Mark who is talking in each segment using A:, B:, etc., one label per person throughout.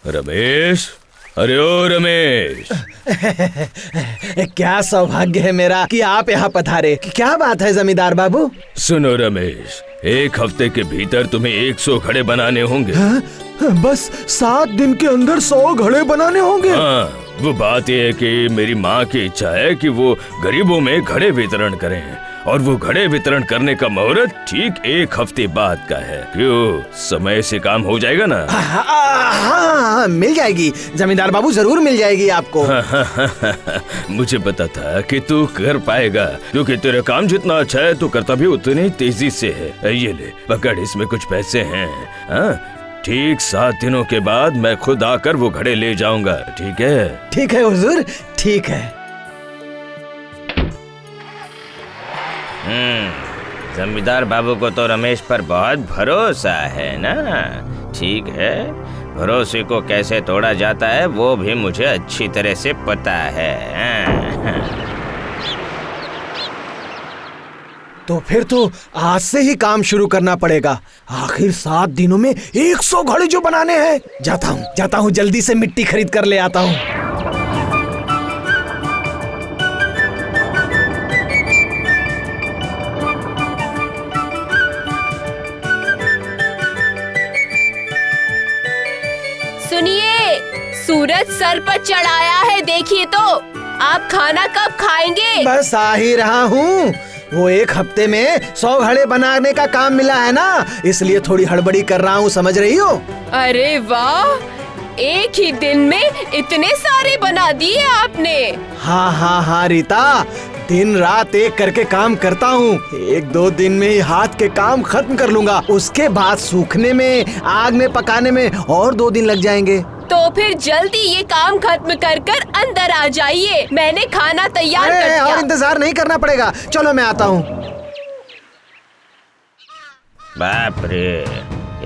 A: रमेश, अरे ओ रमेश।
B: क्या सौभाग्य है मेरा कि आप यहाँ पधारे। क्या बात है जमींदार बाबू?
A: सुनो रमेश, 1 हफ्ते के भीतर तुम्हें 100 घड़े बनाने होंगे।
B: बस 7 दिन के अंदर 100 घड़े बनाने होंगे?
A: हाँ, वो बात यह है कि मेरी माँ की इच्छा है कि वो गरीबों में घड़े वितरण करें, और वो घड़े वितरण करने का मुहूर्त ठीक 1 हफ्ते बाद का है। क्यों, समय से काम हो जाएगा ना?
B: हाँ, मिल जाएगी जमींदार बाबू, जरूर मिल जाएगी आपको।
A: मुझे पता था कि तू कर पाएगा, क्योंकि तेरा काम जितना अच्छा है तू करता भी उतनी तेजी से है। ये ले पकड़, इसमें कुछ पैसे हैं। हाँ, ठीक 7 दिनों के बाद मैं खुद आकर वो घड़े ले जाऊंगा। ठीक है?
B: ठीक है हुजूर, ठीक है।
C: जमींदार बाबू को तो रमेश पर बहुत भरोसा है ना। ठीक है, भरोसे को कैसे तोड़ा जाता है वो भी मुझे अच्छी तरह से पता है।
B: तो फिर तो आज से ही काम शुरू करना पड़ेगा। आखिर 7 दिनों में 100 घड़े जो बनाने हैं। जाता हूँ, जल्दी से मिट्टी खरीद कर ले आता हूँ।
D: सुनिए, सूरज सर पर चढ़ाया है, देखिए तो। आप खाना कब खाएंगे?
B: बस आ ही रहा हूँ। वो 1 हफ्ते में 100 घड़े बनाने का काम मिला है ना, इसलिए थोड़ी हड़बड़ी कर रहा हूँ, समझ रही हो?
D: अरे वाह, एक ही दिन में इतने सारे बना दिए आपने।
B: हाँ रीता, दिन रात एक करके काम करता हूँ। 1-2 दिन में ही हाथ के काम खत्म कर लूंगा। उसके बाद सूखने में, आग में पकाने में और 2 दिन लग जाएंगे।
D: तो फिर जल्दी ये काम खत्म कर कर अंदर आ जाइए, मैंने खाना तैयार कर दिया।
B: और इंतजार नहीं करना पड़ेगा, चलो मैं आता हूँ।
C: बाप रे,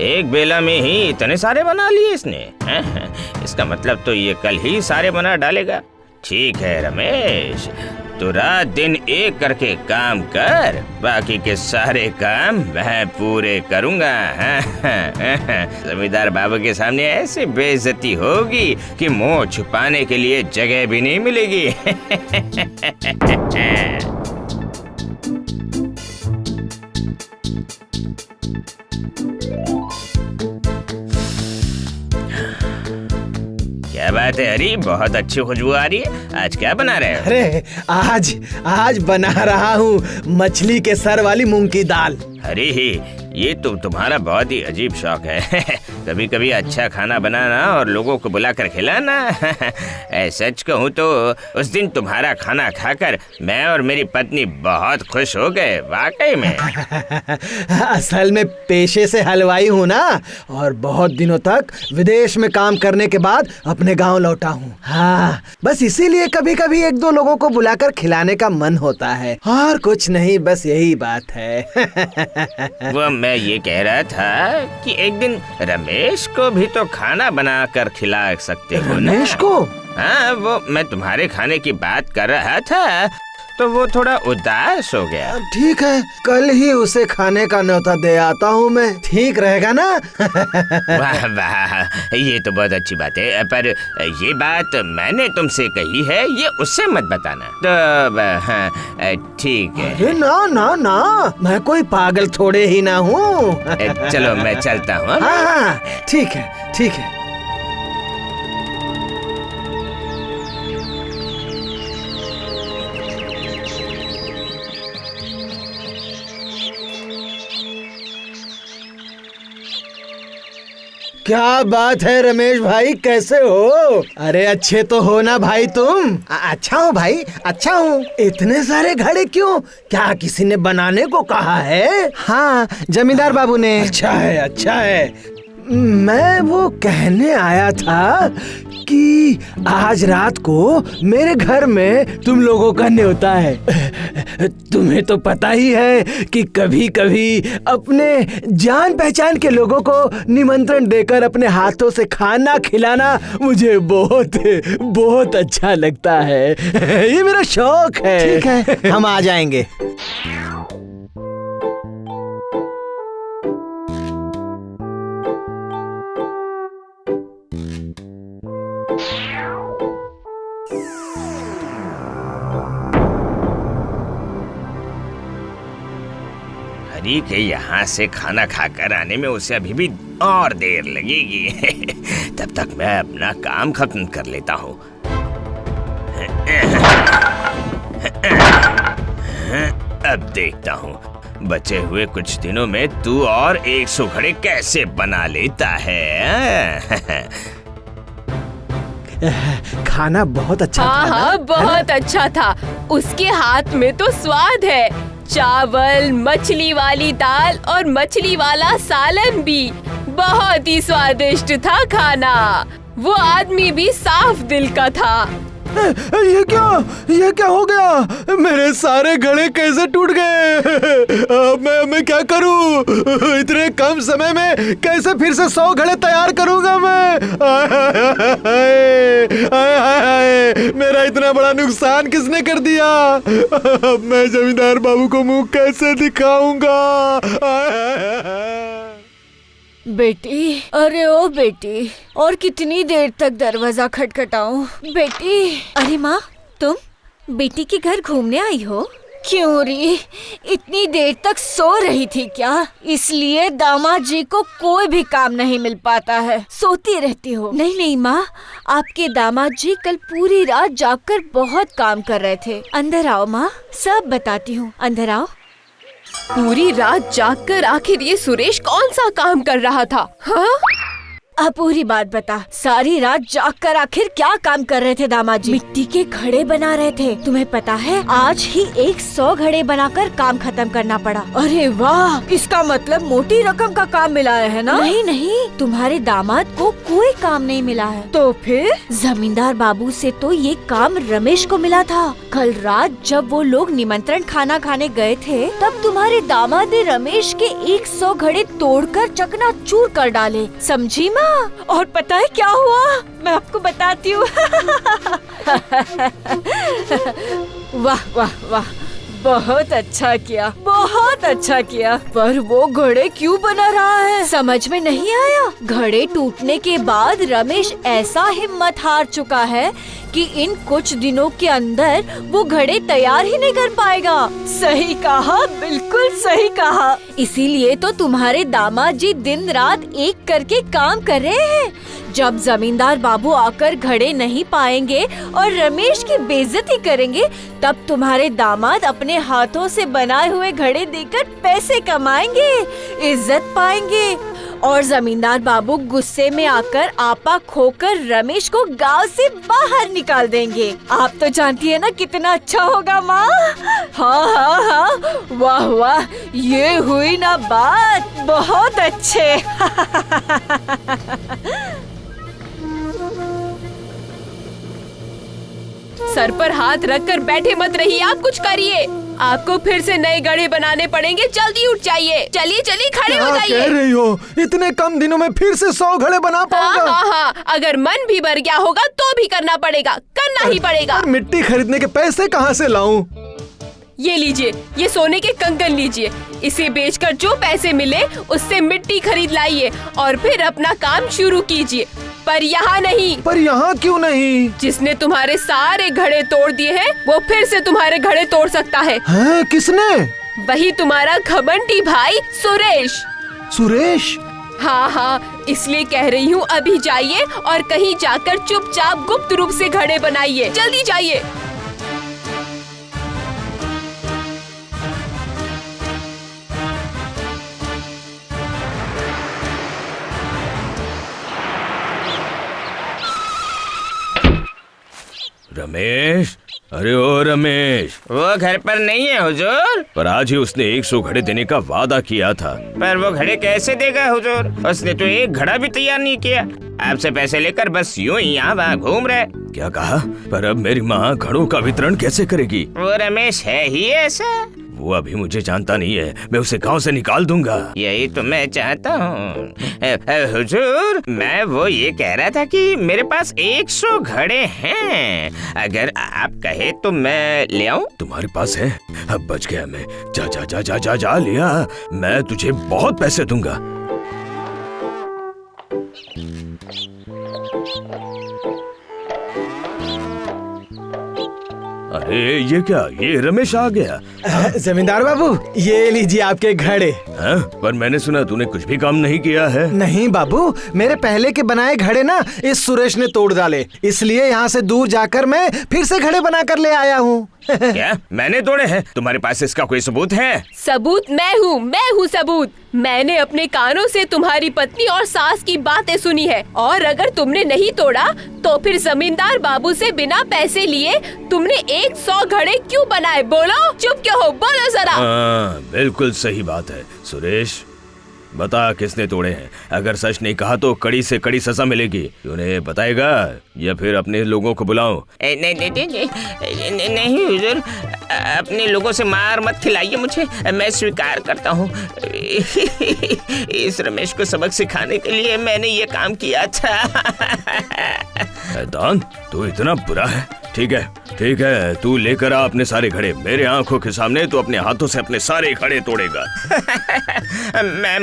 C: एक बेला में ही इतने सारे बना लिए इसने। इसका मतलब तो ये कल ही सारे बना डालेगा। ठीक है रमेश, तो रात दिन एक करके काम कर, बाकी के सारे काम मैं पूरे करूँगा। जमींदार बाबू के सामने ऐसी बेइज्जती होगी कि मुंह छुपाने के लिए जगह भी नहीं मिलेगी। क्या बात है हरी, बहुत अच्छी खुशबू आ रही है। आज क्या बना रहे हो?
B: अरे आज बना रहा हूँ मछली के सर वाली मूंग की दाल।
C: अरे ये तो तुम्हारा बहुत ही अजीब शौक है। कभी कभी अच्छा खाना बनाना और लोगों को बुलाकर खिलाना। सच कहूँ तो उस दिन तुम्हारा खाना खाकर मैं और मेरी पत्नी बहुत खुश हो गए, वाकई में।
B: असल में पेशे से हलवाई हूँ ना, और बहुत दिनों तक विदेश में काम करने के बाद अपने गांव लौटा हूँ। हाँ, बस इसीलिए कभी कभी 1-2 लोगों को बुलाकर खिलाने का मन होता है, और कुछ नहीं, बस यही बात है।
C: वो मैं ये कह रहा था कि एक दिन रमेश को भी तो खाना बना कर खिला सकते हो ना?
B: रमेश को?
C: हाँ, वो मैं तुम्हारे खाने की बात कर रहा था तो वो थोड़ा उदास हो गया।
B: ठीक है, कल ही उसे खाने का न्योता दे आता हूँ मैं, ठीक रहेगा ना?
C: वाह वाह, ये तो बहुत अच्छी बात है, पर ये बात मैंने तुमसे कही है, ये उससे मत बताना। तो ठीक है।
B: अरे ना, मैं कोई पागल थोड़े ही ना हूँ।
C: चलो मैं चलता हूँ।
B: हाँ, ठीक है। क्या बात है रमेश भाई, कैसे हो? अरे अच्छे तो हो ना भाई तुम? अच्छा हूँ भाई, अच्छा हूँ। इतने सारे घड़े क्यों? क्या किसी ने बनाने को कहा है? हाँ, जमींदार बाबू ने। अच्छा है। मैं वो कहने आया था कि आज रात को मेरे घर में तुम लोगों का न्योता है। तुम्हें तो पता ही है कि कभी कभी अपने जान पहचान के लोगों को निमंत्रण देकर अपने हाथों से खाना खिलाना मुझे बहुत बहुत अच्छा लगता है। ये मेरा शौक है। ठीक है, हम आ जाएंगे।
C: परी के यहाँ से खाना खाकर आने में उसे अभी भी और देर लगेगी। तब तक मैं अपना काम खत्म कर लेता हूँ। अब देखता हूँ बचे हुए कुछ दिनों में तू और 100 घड़े कैसे बना लेता है।
B: खाना बहुत अच्छा था
D: हाँ
B: ना?
D: हाँ, बहुत अच्छा था। उसके हाथ में तो स्वाद है। चावल, मछली वाली दाल और मछली वाला सालन भी बहुत ही स्वादिष्ट था खाना। वो आदमी भी साफ दिल का था।
B: ये क्या हो गया? मेरे सारे घड़े कैसे टूट गए? अब मैं क्या करूं? इतने कम समय में कैसे फिर से 100 घड़े तैयार करूंगा मैं? मेरा इतना बड़ा नुकसान किसने कर दिया? अब मैं जमींदार बाबू को मुंह कैसे दिखाऊंगा?
E: बेटी, अरे ओ बेटी, और कितनी देर तक दरवाजा खटखटाऊं? बेटी, अरे माँ, तुम बेटी के घर घूमने आई हो? क्यों री, इतनी देर तक सो रही थी क्या? इसलिए दामाद जी को कोई भी काम नहीं मिल पाता है, सोती रहती हो। नहीं नहीं माँ, आपके दामाद जी कल पूरी रात जागकर बहुत काम कर रहे थे। अंदर आओ माँ, सब बताती हूँ, अंदर आओ।
D: पूरी रात जागकर आखिर ये सुरेश कौन सा काम कर रहा था? हाँ?
E: अब पूरी बात बता, सारी रात जागकर आखिर क्या काम कर रहे थे दामाद जी? मिट्टी के घड़े बना रहे थे। तुम्हें पता है, आज ही 100 घड़े बनाकर काम खत्म करना पड़ा। अरे वाह, इसका मतलब मोटी रकम का काम मिला है ना? नहीं नहीं, तुम्हारे दामाद को कोई काम नहीं मिला है। तो फिर? जमींदार बाबू से तो ये काम रमेश को मिला था। कल रात जब वो लोग निमंत्रण खाना खाने गए थे, तब तुम्हारे दामाद ने रमेश के 100 घड़े तोड़कर चकनाचूर कर डाले, समझी माँ? और पता है क्या हुआ? मैं आपको बताती हूँ। वाह वाह वाह, बहुत अच्छा किया, बहुत अच्छा किया। पर वो घड़े क्यों बना रहा है, समझ में नहीं आया। घड़े टूटने के बाद रमेश ऐसा हिम्मत हार चुका है कि इन कुछ दिनों के अंदर वो घड़े तैयार ही नहीं कर पाएगा। सही कहा, बिल्कुल सही कहा। इसीलिए तो तुम्हारे दामाद जी दिन रात एक करके काम कर रहे हैं। जब जमींदार बाबू आकर घड़े नहीं पाएंगे और रमेश की बेइज्जती करेंगे, तब तुम्हारे दामाद अपने हाथों से बनाए हुए घड़े देकर पैसे कमाएंगे, इज्जत पाएंगे, और जमींदार बाबू गुस्से में आकर आपा खोकर रमेश को गांव से बाहर निकाल देंगे। आप तो जानती है ना कितना अच्छा होगा माँ? हाँ हाँ हाँ, वाह वाह, ये हुई ना बात, बहुत अच्छे।
D: सर पर हाथ रखकर बैठे मत रहिए, आप कुछ करिए। आपको फिर से नए घड़े बनाने पड़ेंगे, जल्दी उठ जाइए। चलिए चलिए, खड़े हो जाइए।
B: कह रही हो इतने कम दिनों में फिर से 100 घड़े बना पाऊंगा?
D: हाँ हाँ, अगर मन भी भर गया होगा तो भी करना पड़ेगा, करना ही पड़ेगा।
B: मिट्टी खरीदने के पैसे कहाँ से लाऊं?
D: ये लीजिए, ये सोने के कंगन लीजिए। इसे बेचकर जो पैसे मिले उससे मिट्टी खरीद लाइए और फिर अपना काम शुरू कीजिए। पर यहाँ नहीं।
B: पर यहाँ क्यों नहीं?
D: जिसने तुम्हारे सारे घड़े तोड़ दिए हैं, वो फिर से तुम्हारे घड़े तोड़ सकता है।
B: हाँ, किसने?
D: वही तुम्हारा घमंडी भाई सुरेश।
B: सुरेश?
D: हाँ हाँ, इसलिए कह रही हूँ, अभी जाइए और कहीं जाकर चुपचाप गुप्त रूप से घड़े बनाइए, जल्दी जाइए।
A: रमेश, अरे ओ रमेश।
C: वो घर पर नहीं है हुजूर।
A: पर आज ही उसने 100 घड़े देने का वादा किया था।
C: पर वो घड़े कैसे देगा हुजूर? उसने तो एक घड़ा भी तैयार नहीं किया। आपसे पैसे लेकर बस यूं ही यहाँ वहाँ घूम रहे।
A: क्या कहा? पर अब मेरी माँ घड़ों का वितरण कैसे करेगी?
C: वो रमेश है ही ऐसा।
A: वो अभी मुझे जानता नहीं है, मैं उसे गांव से निकाल दूंगा।
C: यही तो मैं चाहता हूँ हुजूर। मैं वो ये कह रहा था कि मेरे पास 100 घड़े हैं, अगर आप कहे तो मैं ले आऊं?
A: तुम्हारे पास है? अब बच गया मैं। जा जा जा जा जा जा लिया, मैं तुझे बहुत पैसे दूंगा। अरे ये क्या, ये रमेश आ गया।
B: जमींदार बाबू, ये लीजिए आपके घड़े।
A: हाँ? पर मैंने सुना तूने कुछ भी काम नहीं किया है।
B: नहीं बाबू, मेरे पहले के बनाए घड़े ना इस सुरेश ने तोड़ डाले, इसलिए यहाँ से दूर जाकर मैं फिर से घड़े बना कर ले आया हूँ।
C: क्या मैंने तोड़े हैं? तुम्हारे पास इसका कोई सबूत है?
D: सबूत मैं हूँ सबूत। मैंने अपने कानों से तुम्हारी पत्नी और सास की बातें सुनी है, और अगर तुमने नहीं तोड़ा तो फिर जमींदार बाबू से बिना पैसे लिए तुमने 100 घड़े क्यों बनाए? बोलो, चुप क्यों हो? बोलो जरा।
A: हाँ, बिल्कुल सही बात है। सुरेश, बता किसने तोड़े हैं? अगर सच नहीं कहा तो कड़ी से कड़ी सजा मिलेगी। तूने बताएगा या फिर अपने लोगों को बुलाऊं?
C: नहीं हुजूर, अपने लोगों से मार मत खिलाइए मुझे, मैं स्वीकार करता हूँ। इस रमेश को सबक सिखाने के लिए मैंने ये काम किया था।
A: दान, तू इतना बुरा है? ठीक है, तू लेकर आ अपने सारे घड़े। मेरे आंखों के सामने तू अपने हाथों से अपने सारे घड़े तोड़ेगा।
C: मैं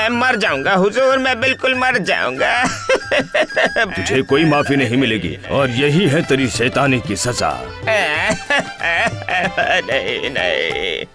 C: मर जाऊंगा हुजूर, मैं बिल्कुल मर जाऊंगा।
A: तुझे कोई माफी नहीं मिलेगी, और यही है तेरी शैतानी की सजा।
C: नहीं।